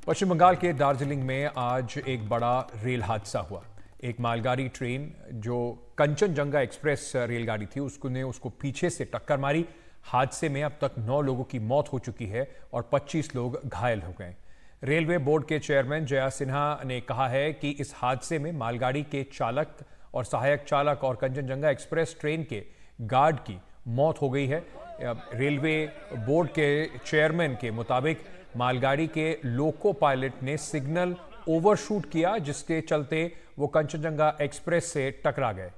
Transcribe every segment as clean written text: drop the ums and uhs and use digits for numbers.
पश्चिम बंगाल के दार्जिलिंग में आज एक बड़ा रेल हादसा हुआ। एक मालगाड़ी ट्रेन जो कंचनजंगा एक्सप्रेस रेलगाड़ी थी उसको पीछे से टक्कर मारी। हादसे में अब तक 9 लोगों की मौत हो चुकी है और 25 लोग घायल हो गए। रेलवे बोर्ड के चेयरमैन जया सिन्हा ने कहा है कि इस हादसे में मालगाड़ी के चालक और सहायक चालक और कंचनजंगा एक्सप्रेस ट्रेन के गार्ड की मौत हो गई है। रेलवे बोर्ड के चेयरमैन के मुताबिक मालगाड़ी के लोको पायलट ने सिग्नल ओवरशूट किया, जिसके चलते वो कंचनजंगा एक्सप्रेस से टकरा गए।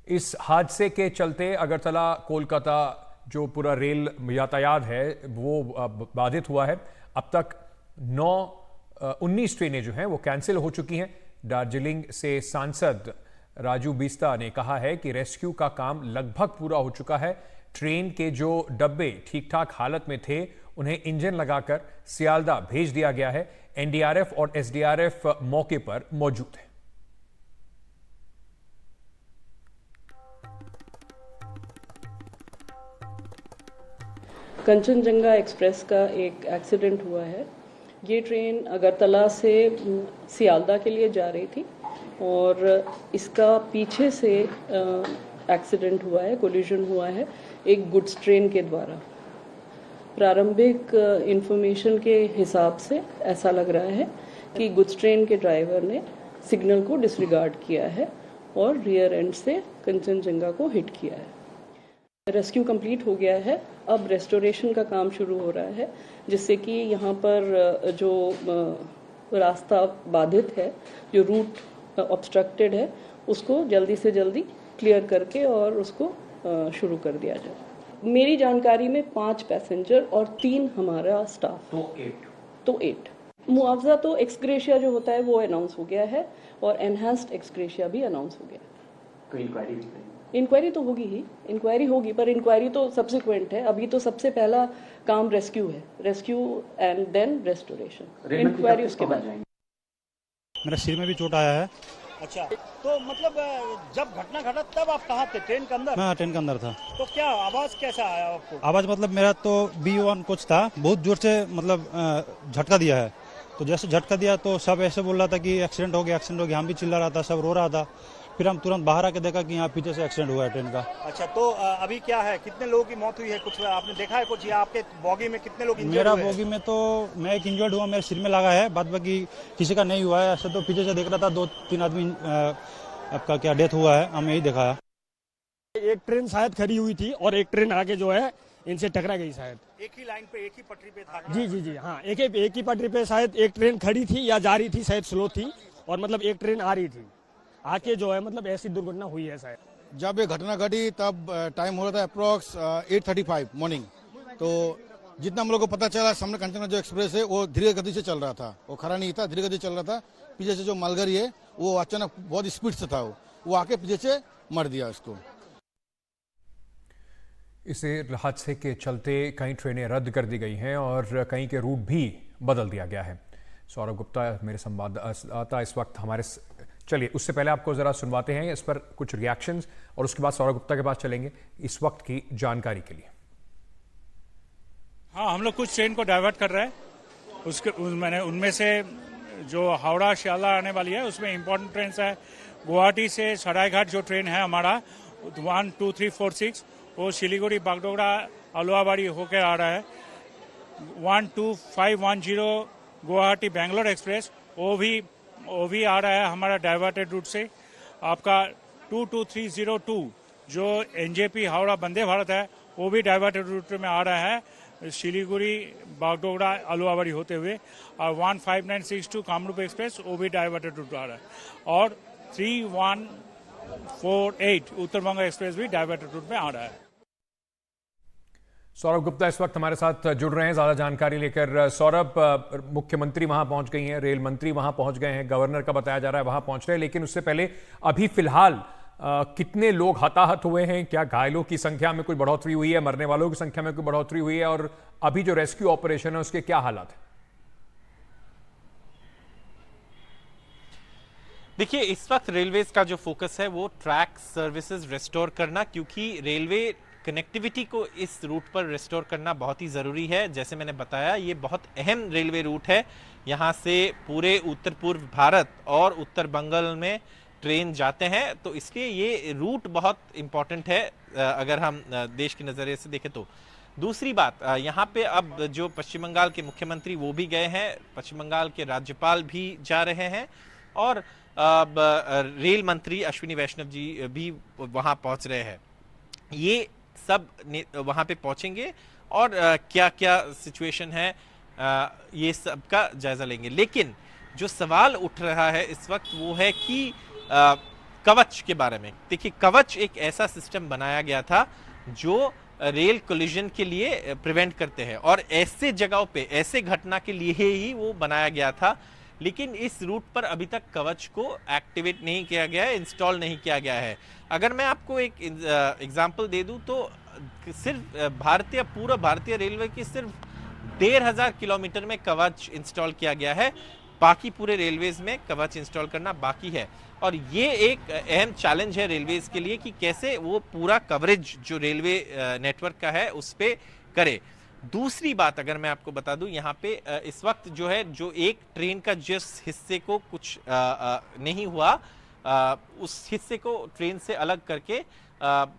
इस हादसे के चलते अगरतला कोलकाता जो पूरा रेल यातायात है वो बाधित हुआ है। अब तक 19 ट्रेनें जो हैं वो कैंसिल हो चुकी हैं। दार्जिलिंग से सांसद राजू बिस्ता ने कहा है कि रेस्क्यू का काम लगभग पूरा हो चुका है। ट्रेन के जो डब्बे ठीक ठाक हालत में थे उन्हें इंजन लगाकर सियालदा भेज दिया गया है। एनडीआरएफ और एसडीआरएफ मौके पर मौजूद है। कंचनजंगा एक्सप्रेस का एक एक्सीडेंट हुआ है। ये ट्रेन अगरतला से सियालदा के लिए जा रही थी और इसका पीछे से एक्सीडेंट हुआ है, कोलिजन हुआ है एक गुड्स ट्रेन के द्वारा। प्रारंभिक इंफॉर्मेशन के हिसाब से ऐसा लग रहा है कि गुड्स ट्रेन के ड्राइवर ने सिग्नल को डिसरिगार्ड किया है और रियर एंड से कंचनजंगा को हिट किया है। रेस्क्यू कंप्लीट हो गया है। अब रेस्टोरेशन का काम शुरू हो रहा है, जिससे कि यहाँ पर जो रास्ता बाधित है, जो रूट ऑब्स्ट्रक्टेड है, उसको जल्दी से जल्दी क्लियर करके और उसको शुरू कर दिया जाए। मेरी जानकारी में 5 पैसेंजर और 3 हमारा स्टाफ, तो 8। मुआवजा तो एक्सग्रेशिया जो होता है वो अनाउंस हो गया है और एनहांस्ड एक्सग्रेशिया भी अनाउंस हो गया। इंक्वायरी तो होगी ही, इंक्वायरी होगी, पर इंक्वायरी तो सब्सिक्वेंट है। अभी तो सबसे पहला काम रेस्क्यू है, rescue and then restoration. Inquiry उसके बाद। मेरा सिर में भी चोट आया है। अच्छा, तो मतलब जब घटना घटा तब आप कहाँ थे? ट्रेन के अंदर? मैं ट्रेन के अंदर था। तो क्या आवाज कैसा आया आपको? आवाज मतलब मेरा तो B1 कोच था, बहुत जोर से मतलब झटका दिया है। तो जैसे झटका दिया तो सब ऐसे बोल रहा था कि एक्सीडेंट हो गया, एक्सीडेंट हो गया। हम भी चिल्ला रहा था, सब रो रहा था। फिर हम तुरंत बाहर आके देखा कि यहाँ पीछे से एक्सीडेंट हुआ है ट्रेन का। अच्छा, तो अभी क्या है, कितने लोगों की मौत हुई है? कुछ आपने देखा है कुछ, या आपके बोगी में कितने लोग इंजर्ड हुए? मेरा बोगी में तो मैं एक इंजर्ड हुआ, मेरे सिर में लगा है, बाद बाकी किसी का नहीं हुआ है। ऐसे तो पीछे से देख रहा था 2-3 आदमी आपका क्या डेथ हुआ है, हमें यही देखा है। एक ट्रेन शायद खड़ी हुई थी और एक ट्रेन आगे जो है इनसे टकरा गई शायद। एक ही लाइन पे, एक ही पटरी पे था? जी हाँ, एक ही पटरी पे शायद एक ट्रेन खड़ी थी या जा रही थी, शायद स्लो थी, और मतलब एक ट्रेन आ रही थी, आके जो है मतलब ऐसी दुर्घटना हुई है शायद। जब ये घटना घटी तब टाइम हो रहा था अप्रोक्स 8:35 मॉर्निंग। तो जितना हम लोग को पता चला, सामने कंचनजंगा जो एक्सप्रेस है वो धीरे गति से चल रहा था, वो खड़ा नहीं था, धीरे गति चल रहा था। पीछे से जो मालगाड़ी है वो अचानक बहुत स्पीड से था, वो आके पीछे से मर दिया उसको। इस हादसे के चलते कई ट्रेनें रद्द कर दी गई हैं और कई के रूट भी बदल दिया गया है। सौरभ गुप्ता मेरे संवाददाता इस वक्त हमारे, चलिए उससे पहले आपको जरा सुनवाते हैं इस पर कुछ रिएक्शंस और उसके बाद सौरभ गुप्ता के पास चलेंगे इस वक्त की जानकारी के लिए। हाँ, हम लोग कुछ ट्रेन को डाइवर्ट कर रहे हैं। मैंने उनमें से जो हावड़ा शियालदा आने वाली है उसमें इंपॉर्टेंट ट्रेन है। गुवाहाटी से सरायघाट जो ट्रेन है हमारा 1, 2, 3, 4, 6, वो सिलीगुड़ी बागडोगरा अलुआबाड़ी होकर आ रहा है। 12510 गुवाहाटी बेंगलोर एक्सप्रेस वो भी आ रहा है हमारा डाइवर्टेड रूट से। आपका 22302 जो एनजेपी हावड़ा वंदे भारत है वो भी डाइवर्टेड रूट में आ रहा है, सिलीगुड़ी बागडोगरा अलुआबाड़ी होते हुए। और 15962 कामरूप एक्सप्रेस वो भी डाइवर्टेड रूट आ रहा है। और 3148 उत्तरबंग एक्सप्रेस भी डाइवर्टेड रूट में आ रहा है। सौरभ गुप्ता इस वक्त हमारे साथ जुड़ रहे हैं ज्यादा जानकारी लेकर। सौरभ, मुख्यमंत्री वहां पहुंच गई हैं, रेल मंत्री वहां पहुंच गए हैं, गवर्नर का बताया जा रहा है वहां पहुंच रहे हैं, लेकिन उससे पहले अभी फिलहाल कितने लोग हताहत हुए हैं? क्या घायलों की संख्या में कोई बढ़ोतरी हुई है? मरने वालों की संख्या में कोई बढ़ोतरी हुई है? और अभी जो रेस्क्यू ऑपरेशन है उसके क्या हालात है? देखिए, इस वक्त रेलवेज का जो फोकस है वो ट्रैक सर्विसेज रिस्टोर करना, क्योंकि रेलवे कनेक्टिविटी को इस रूट पर रिस्टोर करना बहुत ही ज़रूरी है। जैसे मैंने बताया, ये बहुत अहम रेलवे रूट है। यहाँ से पूरे उत्तर पूर्व भारत और उत्तर बंगाल में ट्रेन जाते हैं, तो इसलिए ये रूट बहुत इम्पॉर्टेंट है अगर हम देश के नज़रिए से देखें तो। दूसरी बात, यहाँ पे अब जो पश्चिम बंगाल के मुख्यमंत्री वो भी गए हैं, पश्चिम बंगाल के राज्यपाल भी जा रहे हैं और रेल मंत्री अश्विनी वैष्णव जी भी वहाँ पहुँच रहे हैं। ये सब वहाँ पे पहुँचेंगे और क्या क्या सिचुएशन है ये सब का जायजा लेंगे। लेकिन जो सवाल उठ रहा है इस वक्त वो है कि कवच के बारे में। देखिए, कवच एक ऐसा सिस्टम बनाया गया था जो रेल कोलिजन के लिए प्रिवेंट करते हैं और ऐसे जगहों पे, ऐसे घटना के लिए ही वो बनाया गया था। लेकिन इस रूट पर अभी तक कवच को एक्टिवेट नहीं किया गया है, इंस्टॉल नहीं किया गया है। अगर मैं आपको एक एग्जांपल दे दूं तो सिर्फ पूरा भारतीय रेलवे की सिर्फ 1500 किलोमीटर में कवच इंस्टॉल किया गया है, बाकी पूरे रेलवेज में कवच इंस्टॉल करना बाकी है। और ये एक अहम चैलेंज है रेलवेज के लिए कि कैसे वो पूरा कवरेज जो रेलवे नेटवर्क का है उस पे करे। दूसरी बात अगर मैं आपको बता दूं, यहाँ पे इस वक्त जो है, जो एक ट्रेन का जिस हिस्से को कुछ नहीं हुआ, उस हिस्से को ट्रेन से अलग करके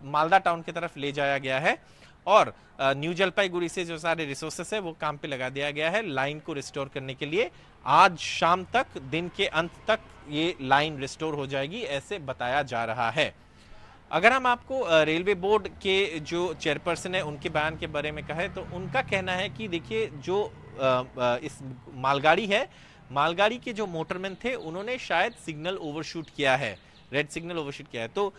मालदा टाउन की तरफ ले जाया गया है और न्यू जलपाईगुड़ी से जो सारे रिसोर्सेस है वो काम पे लगा दिया गया है लाइन को रिस्टोर करने के लिए। आज शाम तक, दिन के अंत तक ये लाइन रिस्टोर हो जाएगी, ऐसे बताया जा रहा है। अगर हम आपको रेलवे बोर्ड के जो चेयरपर्सन है उनके बयान के बारे में कहें तो उनका कहना है कि देखिए, जो इस मालगाड़ी है, मालगाड़ी के जो मोटरमैन थे उन्होंने शायद सिग्नल ओवरशूट किया है, रेड सिग्नल ओवरशूट किया है। तो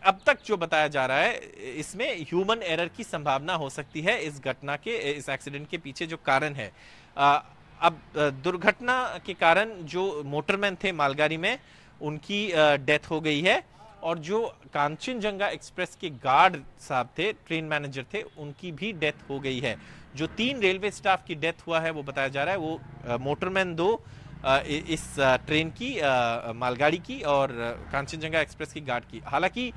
अब तक जो बताया जा रहा है इसमें ह्यूमन एरर की संभावना हो सकती है इस घटना के, इस एक्सीडेंट के पीछे जो कारण है। अब दुर्घटना के कारण जो मोटरमैन थे मालगाड़ी में उनकी डेथ हो गई है और जो कांचनजंगा एक्सप्रेस के गार्ड साहब थे, ट्रेन मैनेजर थे, उनकी भी डेथ हो गई है। जो 3 रेलवे स्टाफ की डेथ हुआ है वो बताया जा रहा है वो मोटरमैन 2 इस ट्रेन की, मालगाड़ी की और कांचनजंगा एक्सप्रेस की गार्ड की। हालांकि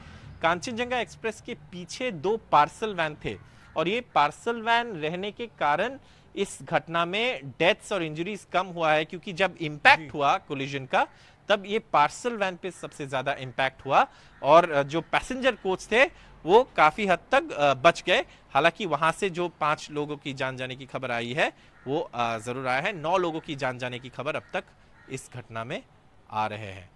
कांचनजंगा एक्सप्रेस के पीछे 2 पार्सल वैन थे और ये पार्सल वैन रहने के कारण इस घटना में डेथ्स और इंजरीज कम हुआ है, क्योंकि जब इंपैक्ट हुआ कोलिजन का तब ये पार्सल वैन पे सबसे ज्यादा इंपैक्ट हुआ और जो पैसेंजर कोच थे वो काफी हद तक बच गए। हालांकि वहां से जो 5 लोगों की जान जाने की खबर आई है वो जरूर आया है। 9 लोगों की जान जाने की खबर अब तक इस घटना में आ रहे हैं।